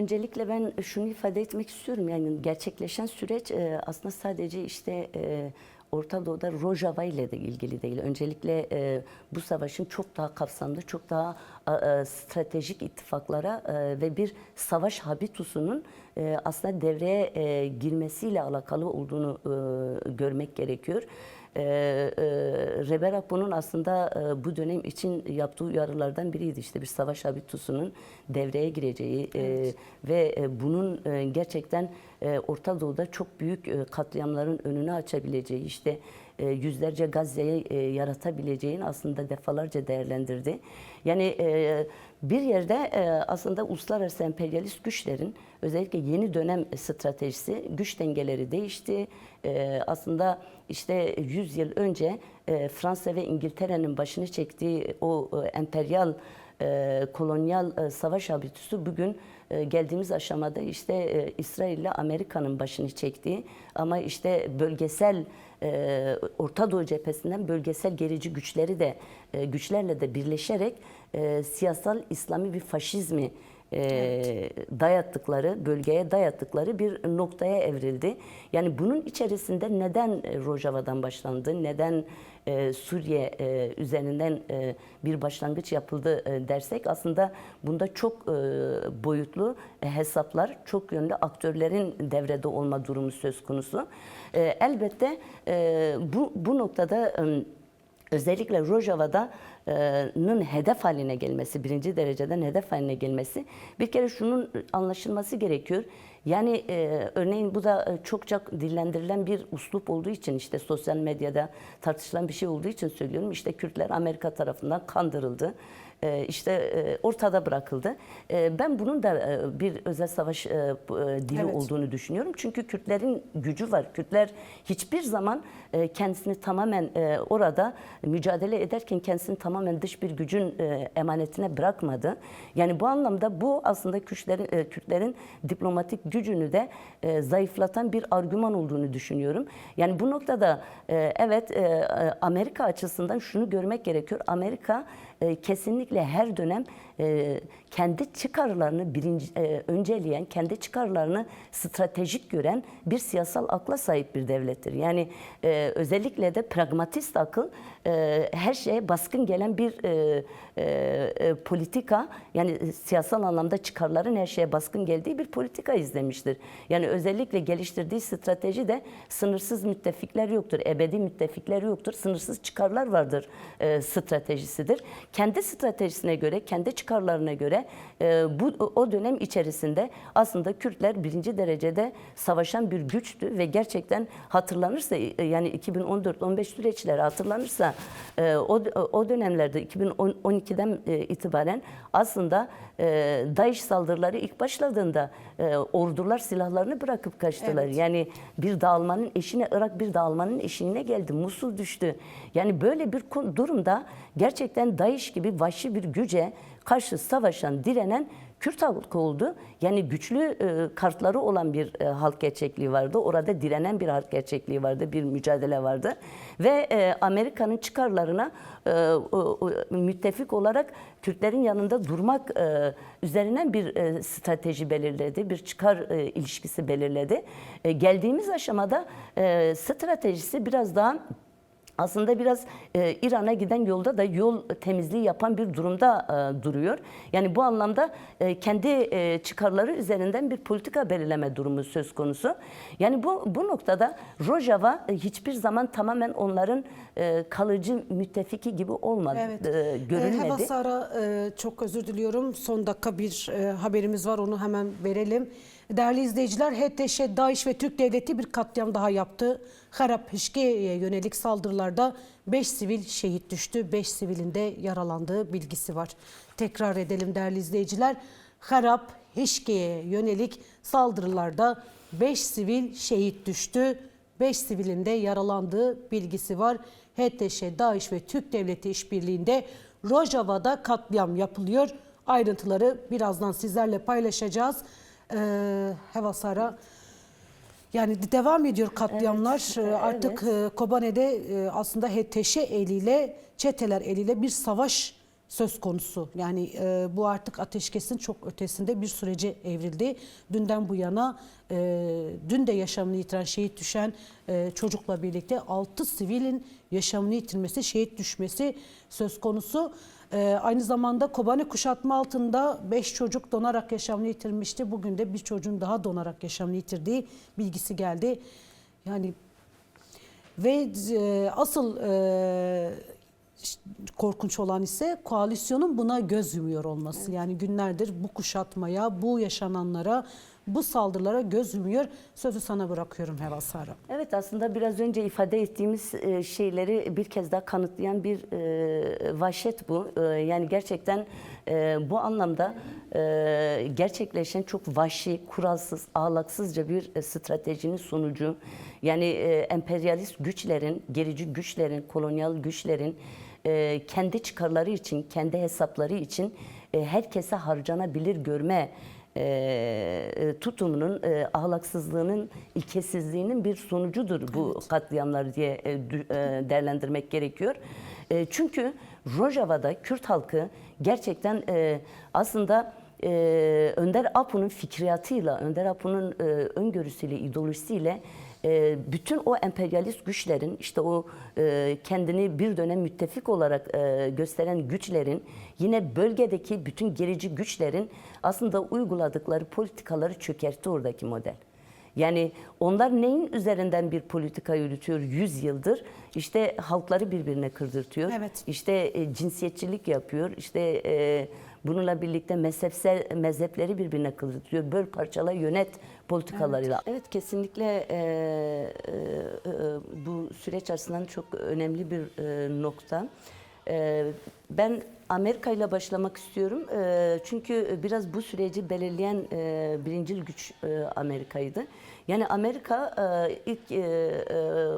öncelikle ben şunu ifade etmek istiyorum. Yani gerçekleşen süreç aslında sadece işte Orta Doğu'da Rojava ile de ilgili değil. Öncelikle bu savaşın çok daha kapsamlı, çok daha stratejik ittifaklara ve bir savaş habitusunun aslında devreye girmesiyle alakalı olduğunu görmek gerekiyor. Reberapo'nun aslında bu dönem için yaptığı uyarılardan biriydi. İşte bir savaş habitusunun devreye gireceği Evet. ve bunun gerçekten Orta Doğu'da çok büyük katliamların önünü açabileceği, işte yüzlerce Gazze'yi yaratabileceğini aslında defalarca değerlendirdi. Yani bir yerde aslında uluslararası emperyalist güçlerin özellikle yeni dönem stratejisi, güç dengeleri değişti. Aslında işte 100 yıl önce Fransa ve İngiltere'nin başını çektiği o emperyal kolonyal savaş habitusu bugün geldiğimiz aşamada işte İsrail ile Amerika'nın başını çektiği ama işte bölgesel Orta Doğu cephesinden bölgesel gerici güçlerle de birleşerek siyasal İslami bir faşizmi dayattıkları, bölgeye dayattıkları bir noktaya evrildi. Yani bunun içerisinde neden Rojava'dan başlandı, neden Suriye üzerinden bir başlangıç yapıldı dersek aslında bunda çok boyutlu hesaplar, çok yönlü aktörlerin devrede olma durumu söz konusu. Elbette bu noktada özellikle Rojava'nın hedef haline gelmesi, birinci dereceden hedef haline gelmesi bir kere şunun anlaşılması gerekiyor. Yani örneğin bu da çokça dillendirilen bir üslup olduğu için işte sosyal medyada tartışılan bir şey olduğu için söylüyorum. İşte Kürtler Amerika tarafından kandırıldı. İşte ortada bırakıldı. Ben bunun da bir özel savaş dili olduğunu düşünüyorum. Çünkü Kürtlerin gücü var. Kürtler hiçbir zaman kendisini tamamen orada mücadele ederken kendisini tamamen dış bir gücün emanetine bırakmadı. Yani bu anlamda bu aslında Kürtlerin diplomatik gücünü de zayıflatan bir argüman olduğunu düşünüyorum. Yani bu noktada evet Amerika açısından şunu görmek gerekiyor. Amerika kesinlikle her dönem kendi çıkarlarını önceleyen, kendi çıkarlarını stratejik gören bir siyasal akla sahip bir devlettir. Yani özellikle de pragmatist akıl her şeye baskın gelen bir politika, yani siyasal anlamda çıkarların her şeye baskın geldiği bir politika izlemiştir. Yani özellikle geliştirdiği strateji de sınırsız müttefikler yoktur, ebedi müttefikler yoktur, sınırsız çıkarlar vardır stratejisidir. Kendi stratejisine göre, kendi çıkarlarına göre o dönem içerisinde aslında Kürtler birinci derecede savaşan bir güçtü ve gerçekten hatırlanırsa yani 2014-15 süreçleri hatırlanırsa o dönemlerde 2012'den itibaren aslında DAEŞ saldırıları ilk başladığında ordular silahlarını bırakıp kaçtılar. Evet. Yani bir dağılmanın eşiğine, Irak bir dağılmanın eşiğine geldi. Musul düştü. Yani böyle bir durumda gerçekten DAEŞ gibi vahşi bir güce karşı savaşan, direnen Kürt halkı oldu. Yani güçlü kartları olan bir halk gerçekliği vardı. Orada direnen bir halk gerçekliği vardı, bir mücadele vardı. Ve Amerika'nın çıkarlarına müttefik olarak Kürtlerin yanında durmak üzerinden bir strateji belirledi, bir çıkar ilişkisi belirledi. Geldiğimiz aşamada stratejisi biraz daha aslında biraz İran'a giden yolda da yol temizliği yapan bir durumda duruyor. Yani bu anlamda kendi çıkarları üzerinden bir politika belirleme durumu söz konusu. Yani bu noktada Rojava hiçbir zaman tamamen onların kalıcı müttefiki gibi olmadı, görülmedi. Hevasara çok özür diliyorum. Son dakika bir haberimiz var, onu hemen verelim. Değerli izleyiciler, HTŞ, DAEŞ ve Türk Devleti bir katliam daha yaptı. Harap Hişke'ye yönelik saldırılarda 5 sivil şehit düştü, 5 sivilin de yaralandığı bilgisi var. Tekrar edelim değerli izleyiciler. Harap Hişke'ye yönelik saldırılarda 5 sivil şehit düştü, 5 sivilin de yaralandığı bilgisi var. HTŞ, DAEŞ ve Türk Devleti işbirliğinde Rojava'da katliam yapılıyor. Ayrıntıları birazdan sizlerle paylaşacağız. Hevasara, yani devam ediyor katliamlar. Evet, artık Kobane'de aslında HTŞ eliyle, çeteler eliyle bir savaş söz konusu. Yani bu artık ateşkesin çok ötesinde bir sürece evrildi. Dünden bu yana dün de yaşamını yitiren, şehit düşen çocukla birlikte 6 sivilin yaşamını yitirmesi, şehit düşmesi söz konusu. Aynı zamanda Kobani kuşatma altında 5 çocuk donarak yaşamını yitirmişti. Bugün de bir çocuğun daha donarak yaşamını yitirdiği bilgisi geldi. Yani ve asıl korkunç olan ise koalisyonun buna göz yumuyor olması. Evet. Yani günlerdir bu kuşatmaya, bu yaşananlara, bu saldırılara göz yumuyor. Sözü sana bırakıyorum Heva Sara. Evet, aslında biraz önce ifade ettiğimiz şeyleri bir kez daha kanıtlayan bir vahşet bu. Yani gerçekten bu anlamda gerçekleşen çok vahşi, kuralsız, ahlaksızca bir stratejinin sonucu. Yani emperyalist güçlerin, gerici güçlerin, kolonyal güçlerin kendi çıkarları için, kendi hesapları için herkese harcanabilir görme tutumunun, ahlaksızlığının, ilkesizliğinin bir sonucudur bu katliamlar diye değerlendirmek gerekiyor. Çünkü Rojava'da Kürt halkı gerçekten aslında Önder Apo'nun fikriyatıyla, Önder Apo'nun öngörüsüyle, ideolojisiyle bütün o emperyalist güçlerin, işte o kendini bir dönem müttefik olarak gösteren güçlerin, yine bölgedeki bütün gerici güçlerin aslında uyguladıkları politikaları çökertti oradaki model. Yani onlar neyin üzerinden bir politika yürütüyor 100 yıldır? İşte halkları birbirine kırdırtıyor. Evet. İşte cinsiyetçilik yapıyor. İşte bununla birlikte mezhepleri birbirine kırdırtıyor. Böl, parçala, yönet politikalarıyla. Evet, evet, kesinlikle bu süreç açısından çok önemli bir nokta. Ben Amerika ile başlamak istiyorum. Çünkü biraz bu süreci belirleyen birincil güç Amerika'ydı. Yani Amerika ilk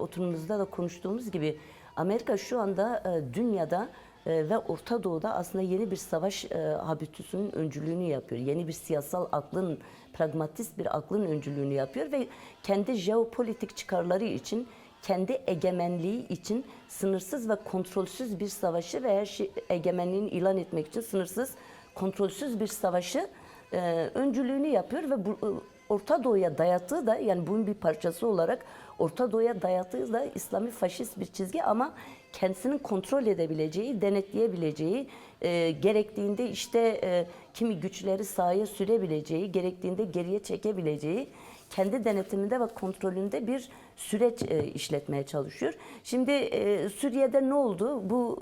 oturumumuzda da konuştuğumuz gibi Amerika şu anda dünyada ve Orta Doğu'da aslında yeni bir savaş habitüsünün öncülüğünü yapıyor. Yeni bir siyasal aklın, pragmatist bir aklın öncülüğünü yapıyor ve kendi jeopolitik çıkarları için, kendi egemenliği için sınırsız ve kontrolsüz bir savaşı ve her şey egemenliğini ilan etmek için sınırsız, kontrolsüz bir savaşı öncülüğünü yapıyor ve bu Orta Doğu'ya dayattığı da, yani bunun bir parçası olarak Orta Doğu'ya dayattığı da İslami faşist bir çizgi ama kendisinin kontrol edebileceği, denetleyebileceği, gerektiğinde işte kimi güçleri sahaya sürebileceği, gerektiğinde geriye çekebileceği, kendi denetiminde ve kontrolünde bir süreç işletmeye çalışıyor. Şimdi Suriye'de ne oldu? Bu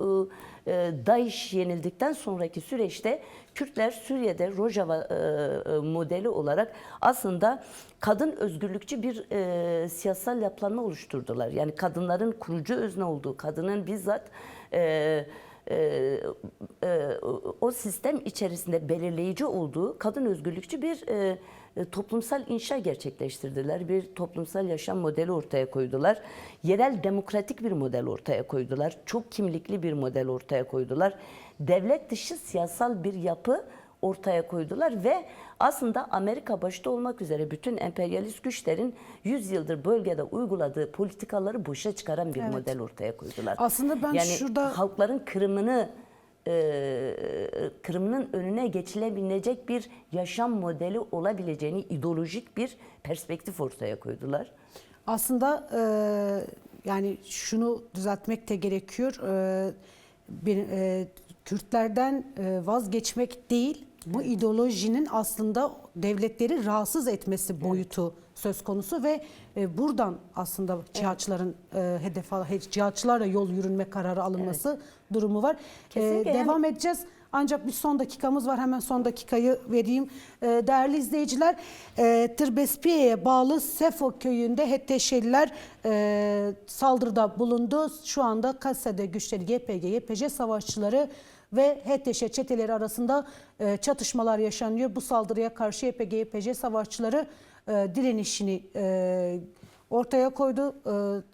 DAEŞ yenildikten sonraki süreçte Kürtler Suriye'de Rojava modeli olarak aslında kadın özgürlükçü bir siyasal yapılanma oluşturdular. Yani kadınların kurucu özne olduğu, kadının bizzat o sistem içerisinde belirleyici olduğu kadın özgürlükçü bir toplumsal inşa gerçekleştirdiler. Bir toplumsal yaşam modeli ortaya koydular. Yerel demokratik bir model ortaya koydular. Çok kimlikli bir model ortaya koydular. Devlet dışı siyasal bir yapı ortaya koydular ve aslında Amerika başta olmak üzere bütün emperyalist güçlerin 100 yıldır bölgede uyguladığı politikaları boşa çıkaran bir model ortaya koydular. Aslında ben yani şurada halkların kırımının önüne geçilebilecek bir yaşam modeli olabileceğini ideolojik bir perspektif ortaya koydular. Aslında yani şunu düzeltmek de gerekiyor. Kürtlerden vazgeçmek değil, bu ideolojinin aslında devletleri rahatsız etmesi boyutu söz konusu ve buradan aslında cihatçıların cihatçılarla yol yürünme kararı alınması durumu var. Devam edeceğiz. Ancak bir son dakikamız var. Hemen son dakikayı vereyim. Değerli izleyiciler, Tırbespiye'ye bağlı Sefo köyünde HTŞ'liler saldırıda bulundu. Şu anda Kassede güçleri YPG, YPJ savaşçıları ve HTŞ çeteleri arasında çatışmalar yaşanıyor. Bu saldırıya karşı YPG, YPJ savaşçıları direnişini ortaya koydu.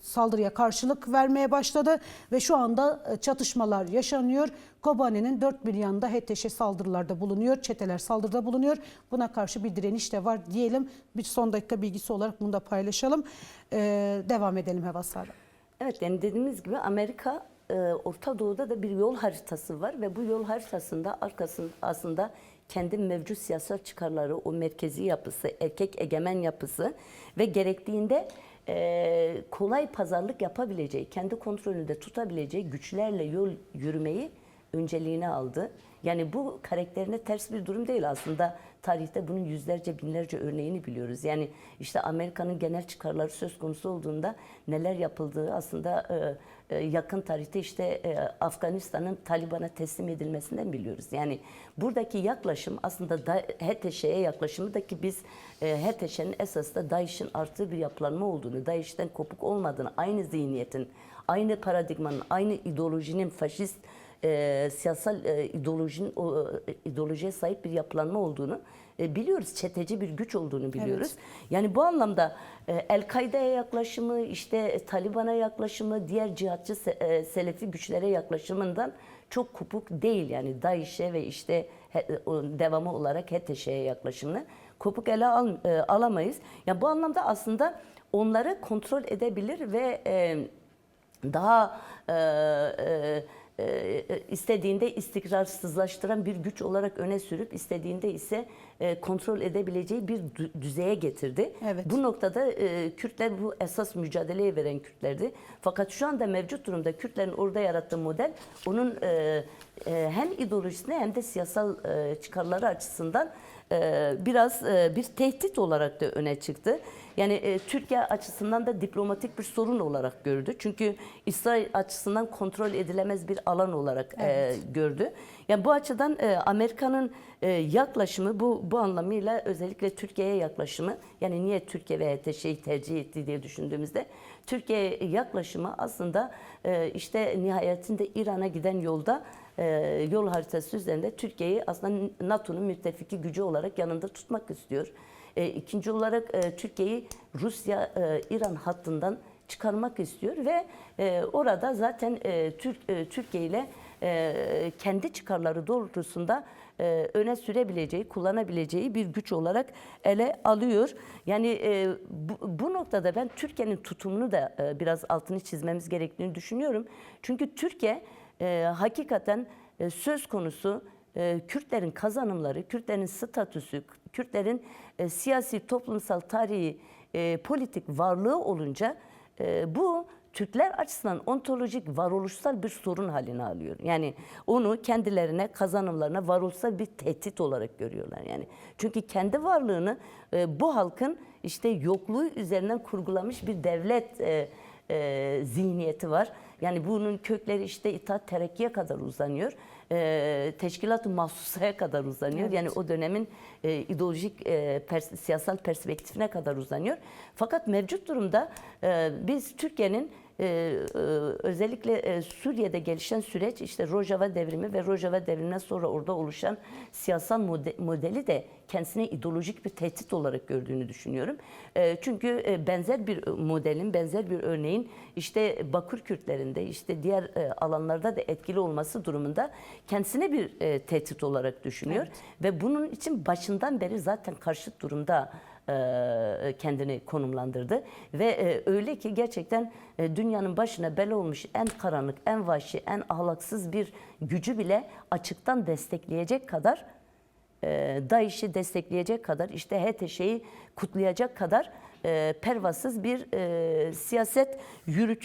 Saldırıya karşılık vermeye başladı ve şu anda çatışmalar yaşanıyor. Kobani'nin dört bir yanında HTŞ saldırılarda bulunuyor. Çeteler saldırıda bulunuyor. Buna karşı bir direniş de var diyelim. Bir son dakika bilgisi olarak bunu da paylaşalım. Devam edelim Heva Sara. Evet, yani dediğimiz gibi Amerika Orta Doğu'da da bir yol haritası var ve bu yol haritasında arkasında aslında kendi mevcut siyasal çıkarları, o merkezi yapısı, erkek egemen yapısı ve gerektiğinde kolay pazarlık yapabileceği, kendi kontrolünde tutabileceği güçlerle yol yürümeyi önceliğine aldı. Yani bu karakterine ters bir durum değil aslında. Tarihte bunun yüzlerce, binlerce örneğini biliyoruz. Yani işte Amerika'nın genel çıkarları söz konusu olduğunda neler yapıldığı aslında yakın tarihte işte Afganistan'ın Taliban'a teslim edilmesinden biliyoruz. Yani buradaki yaklaşım aslında HTŞ'ye yaklaşımı da ki biz HTŞ'nin esas da DAEŞ'in arttığı bir yapılanma olduğunu, DAEŞ'ten kopuk olmadığını, aynı zihniyetin, aynı paradigmanın, aynı ideolojinin faşist siyasal ideolojiye sahip bir yapılanma olduğunu biliyoruz. Çeteci bir güç olduğunu biliyoruz. Evet. Yani bu anlamda El-Kaide'ye yaklaşımı, işte Taliban'a yaklaşımı, diğer cihatçı Selefi güçlere yaklaşımından çok kopuk değil. Yani DAEŞ'e ve işte devamı olarak HTŞ'ye yaklaşımını kopuk ele alamayız. Yani bu anlamda aslında onları kontrol edebilir ve daha istediğinde istikrarsızlaştıran bir güç olarak öne sürüp istediğinde ise kontrol edebileceği bir düzeye getirdi. Evet. Bu noktada Kürtler bu esas mücadeleye veren Kürtlerdi. Fakat şu anda mevcut durumda Kürtlerin orada yarattığı model onun hem ideolojisine hem de siyasal çıkarları açısından biraz bir tehdit olarak da öne çıktı. Yani Türkiye açısından da diplomatik bir sorun olarak gördü. Çünkü İsrail açısından kontrol edilemez bir alan olarak gördü. Yani bu açıdan Amerika'nın yaklaşımı bu anlamıyla özellikle Türkiye'ye yaklaşımı, yani niye Türkiye ve HTŞ'yi tercih etti diye düşündüğümüzde Türkiye yaklaşımı aslında işte nihayetinde İran'a giden yolda yol haritası üzerinde Türkiye'yi aslında NATO'nun müttefiki gücü olarak yanında tutmak istiyor. İkinci olarak Türkiye'yi Rusya-İran hattından çıkarmak istiyor ve orada zaten Türkiye ile kendi çıkarları doğrultusunda öne sürebileceği, kullanabileceği bir güç olarak ele alıyor. Yani bu noktada ben Türkiye'nin tutumunu da biraz altını çizmemiz gerektiğini düşünüyorum. Çünkü Türkiye hakikaten söz konusu Kürtlerin kazanımları, Kürtlerin statüsü, Kürtlerin siyasi, toplumsal, tarihi, politik varlığı olunca bu Türkler açısından ontolojik, varoluşsal bir sorun haline alıyor. Yani onu kendilerine, kazanımlarına varoluşsal bir tehdit olarak görüyorlar. Yani çünkü kendi varlığını bu halkın işte yokluğu üzerinden kurgulamış bir devlet zihniyeti var. Yani bunun kökleri işte İttihat Terakki'ye kadar uzanıyor. Teşkilat-ı Mahsusa'ya kadar uzanıyor. Evet. Yani o dönemin ideolojik siyasal perspektifine kadar uzanıyor. Fakat mevcut durumda biz Türkiye'nin özellikle Suriye'de gelişen süreç işte Rojava devrimi ve Rojava devriminden sonra orada oluşan siyasal modeli de kendisine ideolojik bir tehdit olarak gördüğünü düşünüyorum. Çünkü benzer bir modelin, benzer bir örneğin işte Bakır Kürtlerinde işte diğer alanlarda da etkili olması durumunda kendisine bir tehdit olarak düşünüyor. Evet. Ve bunun için başından beri zaten karşıt durumda kendini konumlandırdı ve öyle ki gerçekten dünyanın başına bela olmuş en karanlık, en vahşi, en ahlaksız bir gücü bile açıktan destekleyecek kadar, DAEŞ'i destekleyecek kadar, işte HTŞ'yi kutlayacak kadar pervasız bir siyaset yürütüyor.